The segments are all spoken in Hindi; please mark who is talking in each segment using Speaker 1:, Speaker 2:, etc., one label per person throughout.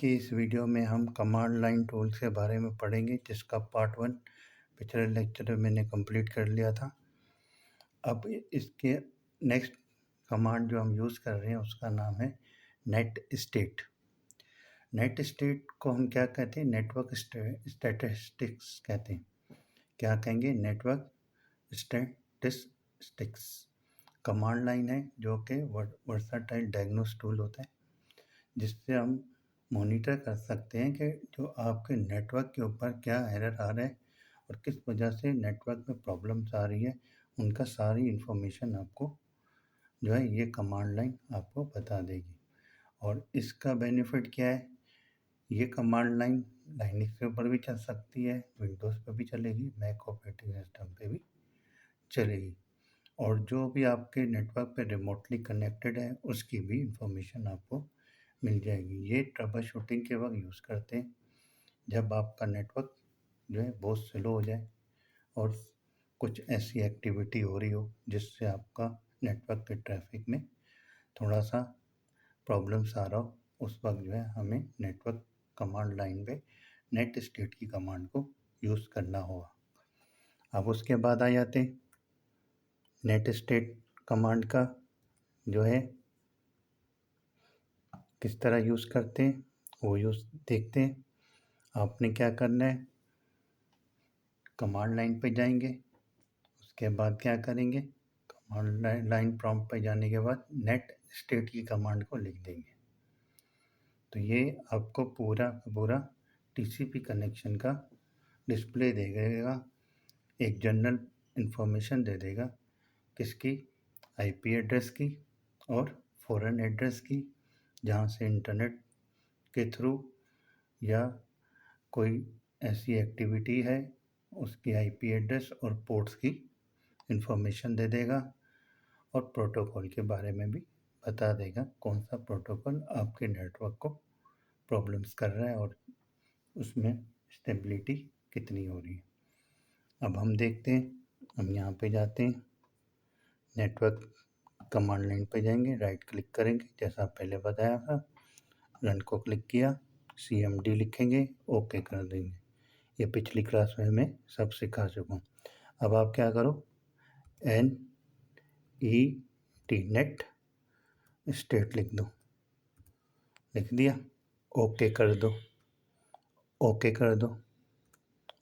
Speaker 1: की इस वीडियो में हम कमांड लाइन टूल्स के बारे में पढ़ेंगे, जिसका पार्ट 1 पिछले लेक्चर में मैंने कंप्लीट कर लिया था। अब इसके नेक्स्ट कमांड जो हम यूज़ कर रहे हैं उसका नाम है नेट स्टेट। नेट स्टेट को हम क्या कहते हैं? नेटवर्क स्टैटिस्टिक्स कहते हैं। क्या कहेंगे? नेटवर्क स्टैटिस्टिक्स कमांड लाइन है जो कि वर्सटाइल डायग्नोस टूल होता है, जिससे हम मॉनिटर कर सकते हैं कि जो आपके नेटवर्क के ऊपर क्या एरर आ रहा है और किस वजह से नेटवर्क में प्रॉब्लम्स आ रही है। उनका सारी इन्फॉर्मेशन आपको जो है ये कमांड लाइन आपको बता देगी। और इसका बेनिफिट क्या है? ये कमांड लाइन लाइनक्स के ऊपर भी चल सकती है, विंडोज़ पे भी चलेगी, मैक ऑपरेटिंग सिस्टम पे भी चलेगी। और जो भी आपके नेटवर्क पे रिमोटली कनेक्टेड है उसकी भी इंफॉर्मेशन आपको मिल जाएगी। ये ट्रबल शूटिंग के वक्त यूज़ करते हैं जब आपका नेटवर्क जो है बहुत स्लो हो जाए और कुछ ऐसी एक्टिविटी हो रही हो जिससे आपका नेटवर्क के ट्रैफिक में थोड़ा सा प्रॉब्लम्स आ रहा हो। उस वक्त जो है हमें नेटवर्क कमांड लाइन पे नेट स्टेट की कमांड को यूज़ करना होगा। अब उसके बाद आ जाते हैं नेट स्टेट कमांड का जो है किस तरह यूज़ करते हैं वो यूज़ देखते हैं। आपने क्या करना है? कमांड लाइन पे जाएंगे, उसके बाद क्या करेंगे? कमांड लाइन प्रॉम्प्ट पे जाने के बाद नेट स्टेट की कमांड को लिख देंगे। तो ये आपको पूरा टीसीपी कनेक्शन का डिस्प्ले दे देगा, एक जनरल इंफॉर्मेशन दे देगा किसकी? आईपी एड्रेस की और फॉरेन एड्रेस की, जहाँ से इंटरनेट के थ्रू या कोई ऐसी एक्टिविटी है उसकी आईपी एड्रेस और पोर्ट्स की इंफॉर्मेशन दे देगा। और प्रोटोकॉल के बारे में भी बता देगा कौन सा प्रोटोकॉल आपके नेटवर्क को प्रॉब्लम्स कर रहा है और उसमें स्टेबिलिटी कितनी हो रही है। अब हम देखते हैं, हम यहाँ पे जाते हैं, नेटवर्क कमांड लाइन पे जाएंगे, राइट क्लिक करेंगे जैसा पहले बताया था, रन को क्लिक किया, CMD लिखेंगे, ओके कर देंगे। ये पिछली क्लास में मैं सब सिखा चुका हूँ। अब आप क्या करो? NET नेट स्टेट लिख दो। लिख दिया, ओके कर दो। ओके कर दो।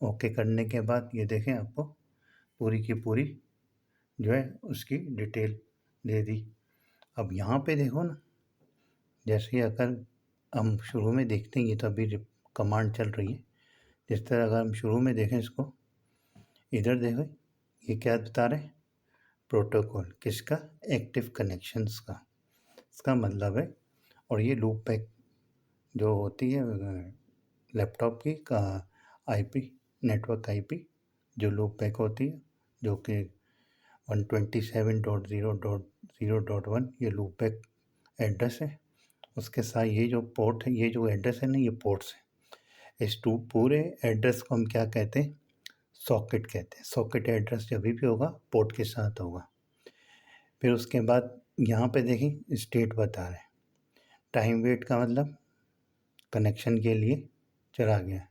Speaker 1: ओके करने के बाद ये देखें आपको पूरी की पूरी जो है उसकी डिटेल दे दी। अब यहाँ पे देखो ना, जैसे अगर हम शुरू में देखते हैं, ये तो अभी कमांड चल रही है, जिस तरह अगर हम शुरू में देखें इसको, इधर देखो ये क्या बता रहे हैं? प्रोटोकॉल किसका? एक्टिव कनेक्शंस का। इसका मतलब है, और ये लूप बैक जो होती है लैपटॉप की का आईपी नेटवर्क आईपी जो लूप बैक होती है, जो कि 127.0.0.1 ये लूप बैक एड्रेस है। उसके साथ ये जो पोर्ट है, ये जो एड्रेस है ना, ये पोर्ट्स है। इस पूरे एड्रेस को हम क्या कहते हैं? सॉकेट कहते हैं। सॉकेट एड्रेस जब भी होगा पोर्ट के साथ होगा। फिर उसके बाद यहाँ पे देखें स्टेट बता रहे हैं। टाइम वेट का मतलब कनेक्शन के लिए चला गया।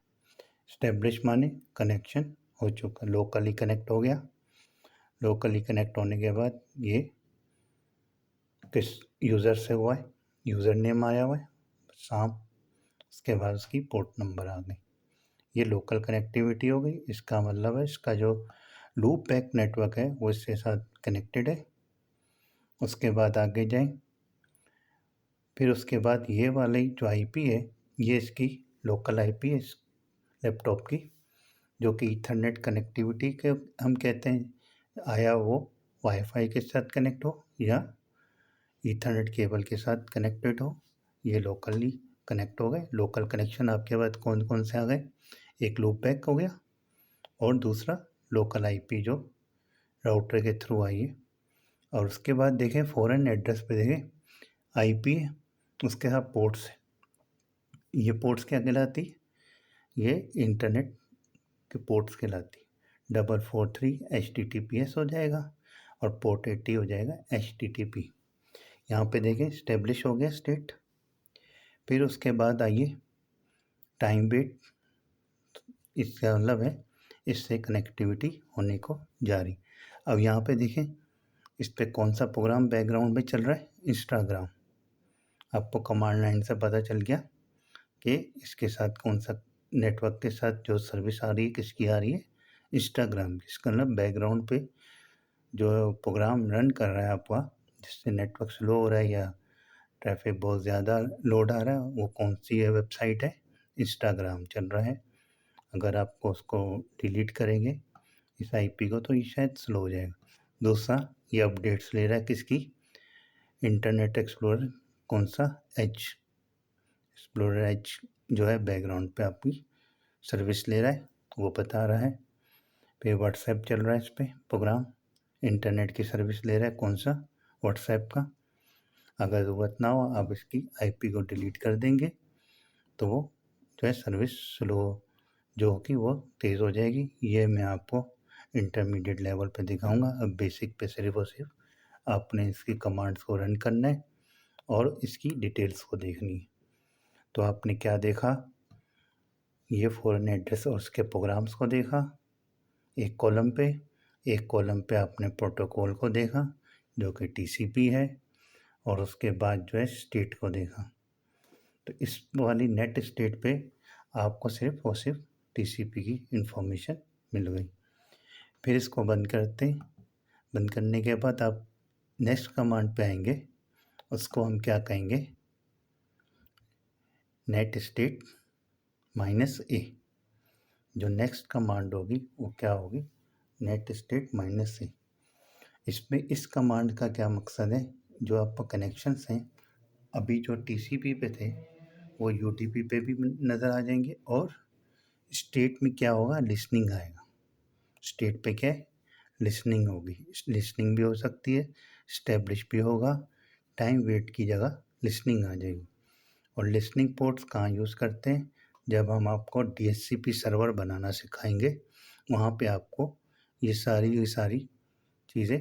Speaker 1: स्टेब्लिश माने कनेक्शन हो चुका, लोकली कनेक्ट हो गया। लोकली कनेक्ट होने के बाद ये किस यूज़र से हुआ है? यूज़र नेम आया हुआ है शाम, उसके बाद उसकी पोर्ट नंबर आ गई। ये लोकल कनेक्टिविटी हो गई। इसका मतलब है इसका जो लूप बैक नेटवर्क है वो इसके साथ कनेक्टेड है। उसके बाद आगे जाएं, फिर उसके बाद ये वाली जो आईपी है ये इसकी लोकल आईपी है इस लैपटॉप की, जो कि ईथरनेट कनेक्टिविटी के हम कहते हैं। आया वो वाईफाई के साथ कनेक्ट हो या ईथरनेट केबल के साथ कनेक्टेड हो, ये लोकली कनेक्ट हो गए। लोकल कनेक्शन आपके पास कौन कौन से आ गए? एक लूप बैक हो गया और दूसरा लोकल आईपी जो राउटर के थ्रू आई है। और उसके बाद देखें फॉरेन एड्रेस पे देखें आईपी है, उसके साथ पोर्ट्स है। ये पोर्ट्स क्या कहलाती? ये इंटरनेट के पोर्ट्स कहलाती। 443 HTTPS हो जाएगा और पोर्ट 80 हो जाएगा HTTP। यहाँ पे देखें स्टेब्लिश हो गया स्टेट। फिर उसके बाद आइए टाइम वेट, इसका मतलब है इससे कनेक्टिविटी होने को जा रही। अब यहाँ पे देखें इस पर कौन सा प्रोग्राम बैकग्राउंड में चल रहा है, इंस्टाग्राम। आपको कमांड लाइन से पता चल गया कि इसके साथ कौन सा नेटवर्क के साथ जो सर्विस आ रही है किसकी आ रही है, इंस्टाग्राम की। इसका मतलब बैकग्राउंड पे जो प्रोग्राम रन कर रहा है आपका, जिससे नेटवर्क स्लो हो रहा है या ट्रैफिक बहुत ज़्यादा लोड आ रहा है, वो कौन सी है वेबसाइट है, इंस्टाग्राम चल रहा है। अगर आपको उसको डिलीट करेंगे इस आईपी को तो ये शायद स्लो हो जाएगा। दूसरा, ये अपडेट्स ले रहा है किसकी, इंटरनेट एक्सप्लोरर, कौन सा, एज एक्सप्लोरर एज जो है बैकग्राउंड पे आपकी सर्विस ले रहा है, वो बता रहा है। फिर व्हाट्सएप चल रहा है इस पर प्रोग्राम, इंटरनेट की सर्विस ले रहा है, कौन सा, व्हाट्सएप का। अगर ज़रूरत ना हो आप इसकी आईपी को डिलीट कर देंगे तो वो जो है सर्विस स्लो जो होगी वो तेज़ हो जाएगी। ये मैं आपको इंटरमीडिएट लेवल पे दिखाऊंगा। अब बेसिक पे सिर्फ और सिर्फ आपने इसकी कमांड्स को रन करना है और इसकी डिटेल्स को देखनी है। तो आपने क्या देखा, ये फॉरेन एड्रेस और उसके प्रोग्राम्स को देखा एक कॉलम पे, एक कॉलम पे आपने प्रोटोकॉल को देखा जो कि टीसीपी है, और उसके बाद जो है स्टेट को देखा। तो इस वाली नेट स्टेट पे आपको सिर्फ और सिर्फ टीसीपी की इंफॉर्मेशन मिल गई। फिर इसको बंद करते हैं। बंद करने के बाद आप नेक्स्ट कमांड पे आएंगे, उसको हम क्या कहेंगे, नेट स्टेट -a। जो नेक्स्ट कमांड होगी वो क्या होगी, नेट स्टेट -a। इसमें इस कमांड का क्या मकसद है, जो आपका कनेक्शंस हैं अभी जो टीसीपी पे थे वो यूटीपी पे भी नज़र आ जाएंगे, और स्टेट में क्या होगा, लिसनिंग आएगा। स्टेट पे क्या है, लिसनिंग होगी। लिसनिंग भी हो सकती है, स्टैब्लिश भी होगा, टाइम वेट की जगह लिसनिंग आ जाएगी। और लिसनिंग पोर्ट्स कहाँ यूज़ करते हैं, जब हम आपको डीएचसीपी सर्वर बनाना सिखाएंगे वहाँ पे आपको ये सारी चीज़ें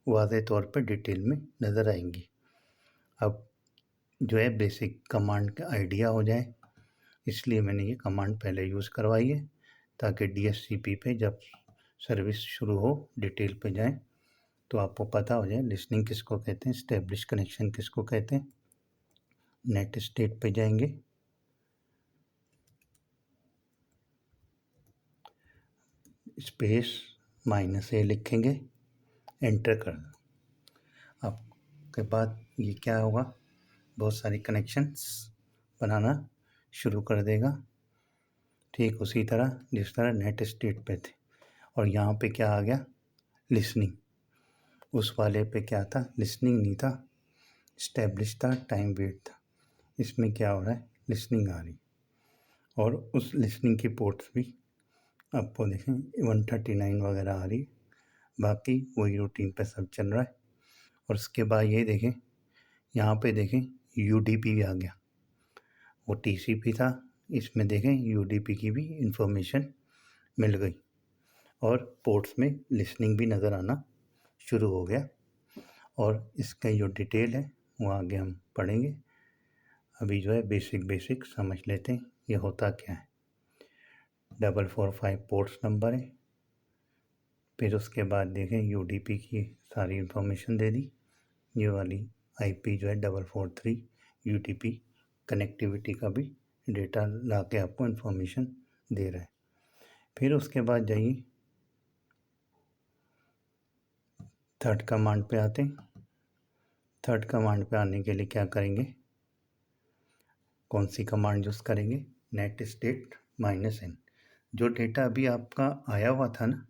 Speaker 1: वाज़े तौर पे डिटेल में नज़र आएंगी। अब जो है बेसिक कमांड का आइडिया हो जाए, इसलिए मैंने ये कमांड पहले यूज़ करवाई है, ताकि डीएचसीपी पे जब सर्विस शुरू हो डिटेल पे जाएं तो आपको पता हो जाए लिसनिंग किसको कहते हैं, स्टैब्लिश कनेक्शन किसको कहते हैं। नेट स्टेट पे जाएंगे, स्पेस -a लिखेंगे, एंटर कर दो। आपके बाद ये क्या होगा, बहुत सारी कनेक्शंस बनाना शुरू कर देगा, ठीक उसी तरह जिस तरह नेट स्टेट पे थे। और यहाँ पे क्या आ गया, लिसनिंग। उस वाले पे क्या था, लिसनिंग नहीं था, स्टैब्लिश था, टाइम वेट था। इसमें क्या हो रहा है, लिसनिंग आ रही, और उस लिसनिंग की पोर्ट्स भी आपको देखें 139 वगैरह आ रही, बाकी वही रूटीन पे सब चल रहा है। और उसके बाद ये देखें, यहाँ पे देखें यूडीपी भी आ गया, वो टीसीपी था, इसमें देखें यूडीपी की भी इंफॉर्मेशन मिल गई, और पोर्ट्स में लिसनिंग भी नज़र आना शुरू हो गया। और इसका जो डिटेल है वो आगे हम पढ़ेंगे। अभी जो है बेसिक समझ लेते हैं ये होता क्या है। 445 पोर्ट्स नंबर है, फिर उसके बाद देखें यूडीपी की सारी इंफॉर्मेशन दे दी। ये वाली आईपी जो है 443 यूडीपी कनेक्टिविटी का भी डेटा ला के आपको इंफॉर्मेशन दे रहा है। फिर उसके बाद जाइए थर्ड कमांड पे आते हैं। थर्ड कमांड पे आने के लिए क्या करेंगे, कौन सी कमांड यूज़ करेंगे, नेट स्टेट -n। जो डेटा अभी आपका आया हुआ था ना,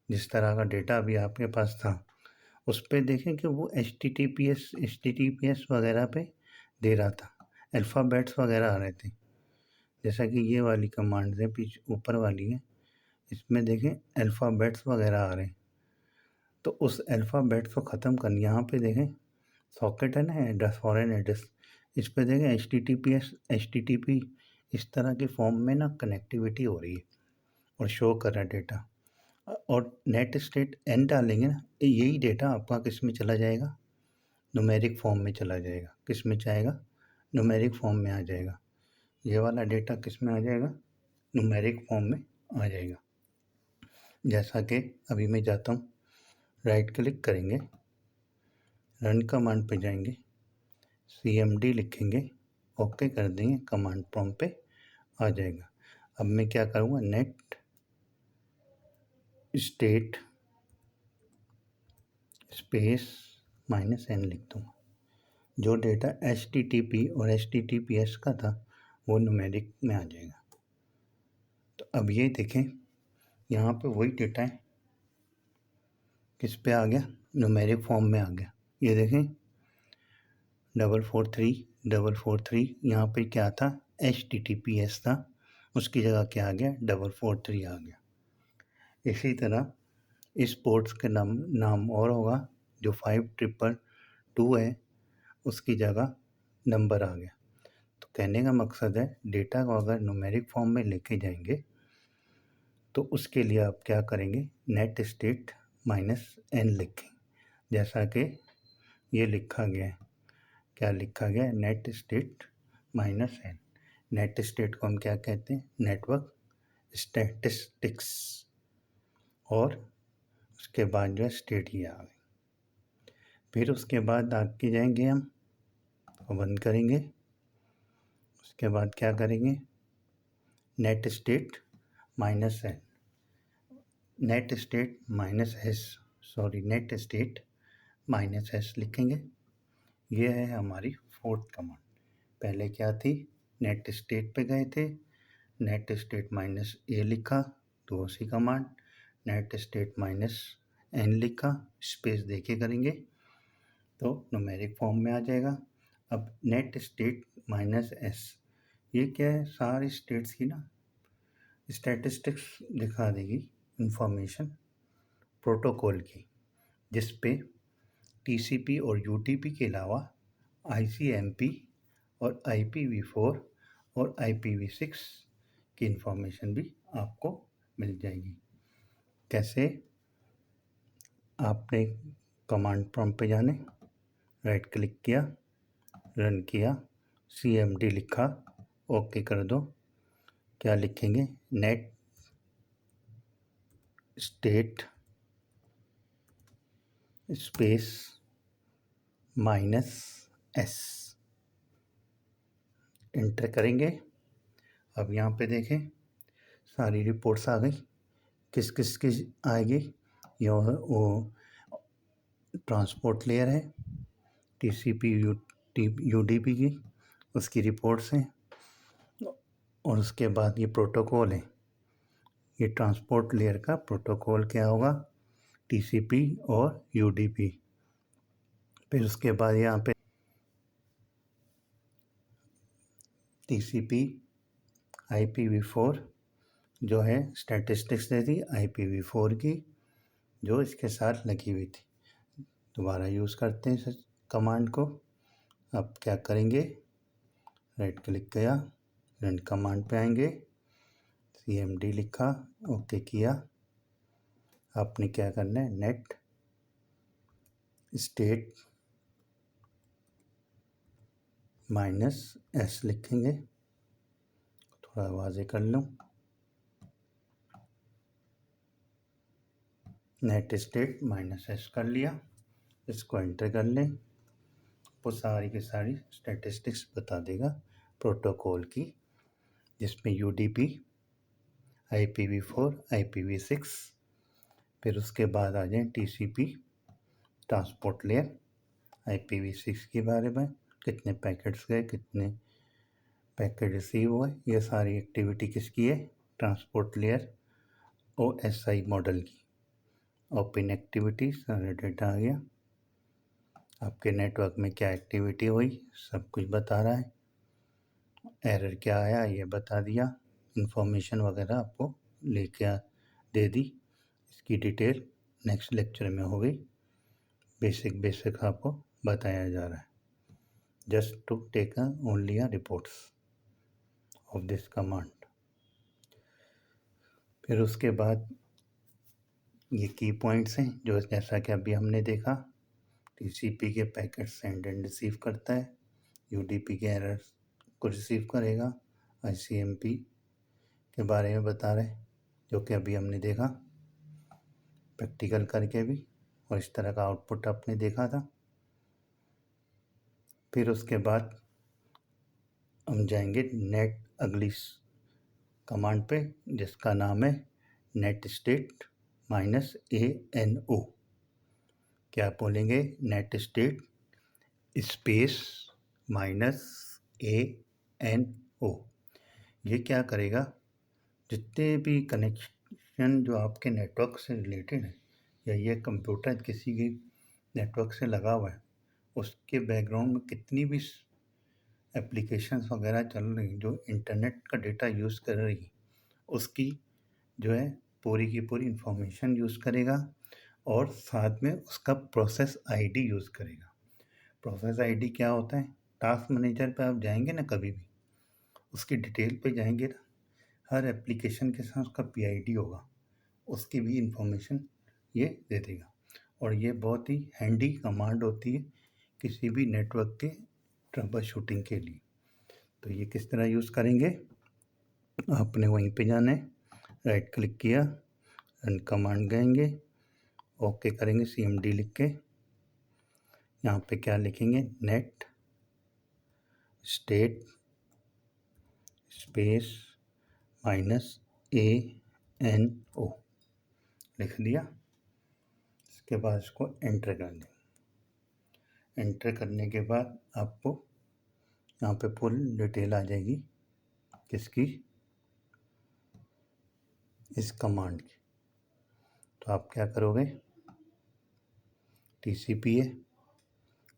Speaker 1: जिस तरह का डेटा अभी आपके पास था, उस पर देखें कि वो HTTPS वगैरह पे दे रहा था, अल्फ़ाबेट्स वगैरह आ रहे थे। जैसा कि ये वाली कमांड है पीछे ऊपर वाली है, इसमें देखें अल्फ़ाबेट्स वगैरह आ रहे हैं। तो उस अल्फ़ाबेट्स को ख़त्म करनी, यहाँ पे देखें सॉकेट है ना, एड्रेस, फॉरेन एड्रेस, इस पर देखें HTTP इस तरह के फॉर्म में ना कनेक्टिविटी हो रही है और शो कर रहा है डेटा। और नेट स्टेट n डालेंगे ना, यही डेटा आपका किस में चला जाएगा, न्यूमेरिक फॉर्म में चला जाएगा। किस में जाएगा, न्यूमेरिक फॉर्म में आ जाएगा। ये वाला डेटा किस में आ जाएगा, न्यूमेरिक फॉर्म में आ जाएगा। जैसा कि अभी मैं जाता हूँ, राइट क्लिक करेंगे, रन कमांड पे जाएंगे, cmd लिखेंगे, ओके कर देंगे, कमांड प्रॉम्प्ट पे आ जाएगा। अब मैं क्या करूँगा, नेट स्टेट स्पेस -n लिख दूँगा। जो डेटा HTTP और HTTPS का था वो न्यूमेरिक में आ जाएगा। तो अब ये देखें, यहाँ पे वही डेटा है, किस पे आ गया, न्यूमेरिक फॉर्म में आ गया। ये देखें 443 यहाँ पे क्या था, HTTPS था, उसकी जगह क्या आ गया, 443 आ गया। इसी तरह इस पोर्ट्स के नाम और होगा, जो 5222 है उसकी जगह नंबर आ गया। तो कहने का मकसद है, डेटा को अगर न्यूमेरिक फॉर्म में लेके जाएंगे तो उसके लिए आप क्या करेंगे, नेट स्टेट -n लिखें, जैसा कि ये लिखा गया है। क्या लिखा गया है, net state -n। Net state को हम क्या कहते हैं, नेटवर्क स्टैटिस्टिक्स, और उसके बाद जो है स्टेट ये आ गई। फिर उसके बाद आगे जाएंगे, हम बंद करेंगे। उसके बाद क्या करेंगे, net state -n, net state net state -s लिखेंगे। ये है हमारी फोर्थ कमांड। पहले क्या थी, नेट स्टेट पे गए थे, नेट स्टेट -a लिखा, दूसरी कमांड नेट स्टेट -n लिखा, स्पेस देके करेंगे तो न्यूमेरिक फॉर्म में आ जाएगा। अब नेट स्टेट -s, ये क्या है, सारी स्टेट्स की ना स्टैटिस्टिक्स दिखा देगी, इंफॉर्मेशन प्रोटोकॉल की, जिस पे TCP और UDP के अलावा ICMP और IPv4 और IPv6 की इंफॉर्मेशन भी आपको मिल जाएगी। कैसे, आपने कमांड प्रॉम्प्ट पे जाने, राइट क्लिक किया, रन किया, CMD लिखा, ओके कर दो। क्या लिखेंगे, net state space -s, inter करेंगे। अब यहाँ पे देखें, सारी रिपोर्ट्स आ गई, किस किस की आएगी, यह वो ट्रांसपोर्ट लेयर है, TCP UDP की, उसकी रिपोर्ट्स हैं, और उसके बाद ये प्रोटोकॉल है, ये ट्रांसपोर्ट लेयर का प्रोटोकॉल क्या होगा, TCP और UDP। फिर उसके बाद यहाँ पे TCP IPv4 जो है स्टैटिस्टिक्स दे दी IPv4 की, जो इसके साथ लगी हुई थी। दोबारा यूज़ करते हैं इस कमांड को। अब क्या करेंगे, राइट क्लिक किया, रन कमांड पे आएंगे, CMD लिखा, ओके किया। आपने क्या करना है, नेट स्टेट -s लिखेंगे, थोड़ा वाजे कर लूँ, नेट स्टेट -s कर लिया, इसको एंटर कर लें, वो सारी की सारी स्टैटिस्टिक्स बता देगा प्रोटोकॉल की, जिसमें UDP IPv4 IPv6, फिर उसके बाद आ जाए TCP ट्रांसपोर्ट लेयर, IPv6 के बारे में, कितने पैकेट्स गए, कितने पैकेट रिसीव हुए, ये सारी एक्टिविटी किसकी है, ट्रांसपोर्ट लेयर OSI मॉडल की। ओपन एक्टिविटी, सारा डेटा आ गया, आपके नेटवर्क में क्या एक्टिविटी हुई सब कुछ बता रहा है, एरर क्या आया ये बता दिया, इंफॉर्मेशन वगैरह आपको लेके दे दी। इसकी डिटेल नेक्स्ट लेक्चर में होगी, बेसिक आपको बताया जा रहा है, just to take only reports of this command. फिर उसके बाद ये की पॉइंट्स हैं, जो जैसा कि अभी हमने देखा, TCP के पैकेट सेंड एंड रिसीव करता है, UDP के एरर को रिसीव करेगा, ICMP के बारे में बता रहे हैं, जो कि अभी हमने देखा प्रैक्टिकल करके भी, और इस तरह का आउटपुट आपने देखा था। फिर उसके बाद हम जाएंगे नेट अगली कमांड पे, जिसका नाम है नेट स्टेट -ANO। क्या बोलेंगे? Net state space -ANO। ये क्या करेगा? जितने भी कनेक्शन जो आपके नेटवर्क से रिलेटेड है, या ये कंप्यूटर किसी भी नेटवर्क से लगा हुआ है, उसके बैकग्राउंड में कितनी भी एप्लीकेशंस वगैरह चल रही जो इंटरनेट का डेटा यूज़ कर रही, उसकी जो है पूरी की पूरी इंफॉर्मेशन यूज़ करेगा, और साथ में उसका प्रोसेस आईडी यूज़ करेगा। प्रोसेस आईडी क्या होता है? टास्क मैनेजर पे आप जाएंगे ना, कभी भी उसकी डिटेल पे जाएंगे ना, हर एप्लीकेशन के साथ उसका पीआईडी होगा, उसकी भी इंफॉर्मेशन ये दे देगा। और ये बहुत ही हैंडी कमांड होती है किसी भी नेटवर्क के ट्रबल शूटिंग के लिए। तो ये किस तरह यूज़ करेंगे? आपने वहीं पे जाना है, राइट क्लिक किया, रन कमांड गएंगे, ओके करेंगे, CMD लिख के यहाँ पे क्या लिखेंगे? नेट स्टेट स्पेस -ANO लिख दिया। इसके बाद इसको एंटर कर दें। एंटर करने के बाद आपको यहाँ पे फुल डिटेल आ जाएगी किसकी? इस कमांड की। तो आप क्या करोगे? TCP है,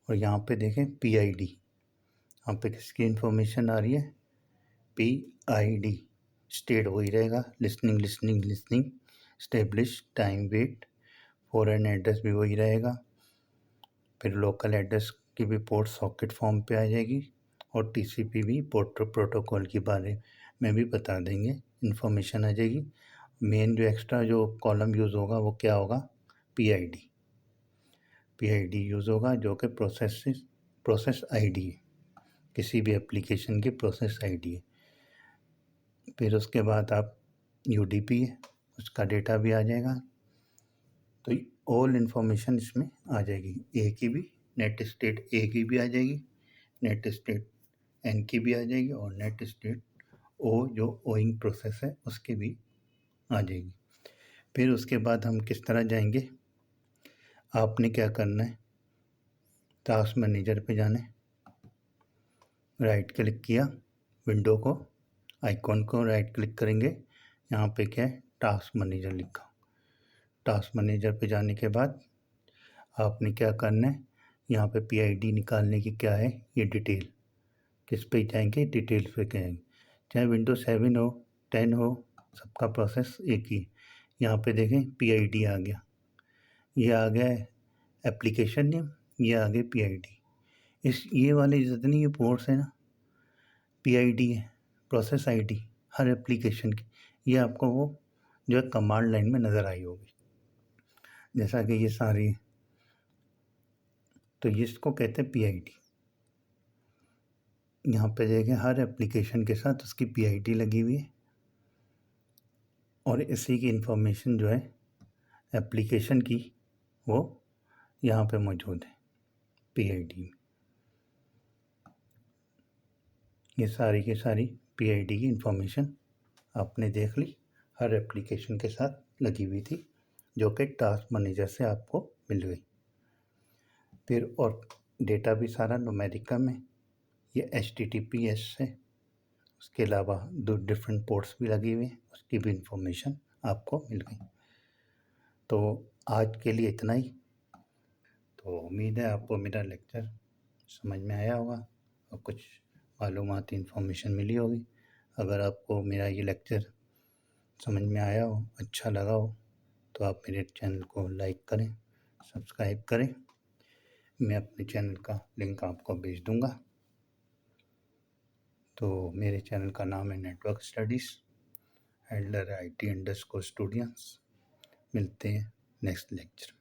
Speaker 1: और यहाँ पे देखें PID, यहाँ पे किसकी इंफॉर्मेशन आ रही है? PID। स्टेट वही रहेगा, listening listening listening, establish, time, wait, foreign address भी वही रहेगा। फिर लोकल एड्रेस की भी पोर्ट सॉकेट फॉर्म पे आ जाएगी, और TCP भी पोर्ट प्रोटोकॉल के बारे में भी बता देंगे, इन्फॉर्मेशन आ जाएगी। मेन जो एक्स्ट्रा जो कॉलम यूज़ होगा वो क्या होगा? PID यूज़ होगा, जो कि प्रोसेस आईडी है, किसी भी एप्लीकेशन की प्रोसेस आईडी है। फिर उसके बाद आप UDP है, उसका डेटा भी आ जाएगा। तो ऑल इन्फॉर्मेशन इसमें आ जाएगी। ए की भी, नेट स्टेट ए की भी आ जाएगी, नेट स्टेट एन की भी आ जाएगी, और नेट स्टेट ओ जो ओइंग प्रोसेस है उसकी भी आ जाएगी। फिर उसके बाद हम किस तरह जाएंगे? आपने क्या करना है? टास्क मैनेजर पे जाना है, राइट क्लिक किया, विंडो को, आइकॉन को राइट क्लिक करेंगे, यहाँ पे क्या है? टास्क मैनेजर लिखा। टास्क मैनेजर पे जाने के बाद आपने क्या करना है? यहाँ पे PID निकालने की क्या है? ये डिटेल। किस पे जाएंगे? डिटेल्स पे जाएंगे। चाहे विंडोज 7 हो, 10 हो, सबका प्रोसेस एक ही। यहाँ पे देखें PID आ गया, ये आ गया है एप्लीकेशन नेम, ये आ गया PID। ये वाले जितनी ये पोर्ट्स है ना, PID है, प्रोसेस आईडी हर एप्लीकेशन की, ये आपको वो जो है कमांड लाइन में नज़र आई होगी, जैसा कि ये सारी। तो इसको कहते हैं PID। यहाँ पे देखें हर एप्लीकेशन के साथ उसकी PID लगी हुई है, और इसी की इंफॉर्मेशन जो है एप्लीकेशन की वो यहाँ पे मौजूद है PID में। ये सारी की सारी PID की इंफॉर्मेशन आपने देख ली, हर एप्लीकेशन के साथ लगी हुई थी, जो कि टास्क मैनेजर से आपको मिल गई। फिर और डेटा भी सारा न्यूमेरिका में, ये HTTPS है, उसके अलावा 2 डिफरेंट पोर्ट्स भी लगी हुई हैं, उसकी भी इंफॉर्मेशन आपको मिल गई। तो आज के लिए इतना ही। तो उम्मीद है आपको मेरा लेक्चर समझ में आया होगा और कुछ मालूमाती इन्फॉर्मेशन मिली होगी। अगर आपको मेरा ये लेक्चर समझ में आया हो, अच्छा लगा हो, तो आप मेरे चैनल को लाइक करें, सब्सक्राइब करें। मैं अपने चैनल का लिंक आपको भेज दूँगा। तो मेरे चैनल का नाम है नेटवर्क स्टडीज़ हैंडलर IT_स्टूडियंस। मिलते हैं नेक्स्ट लेक्चर में।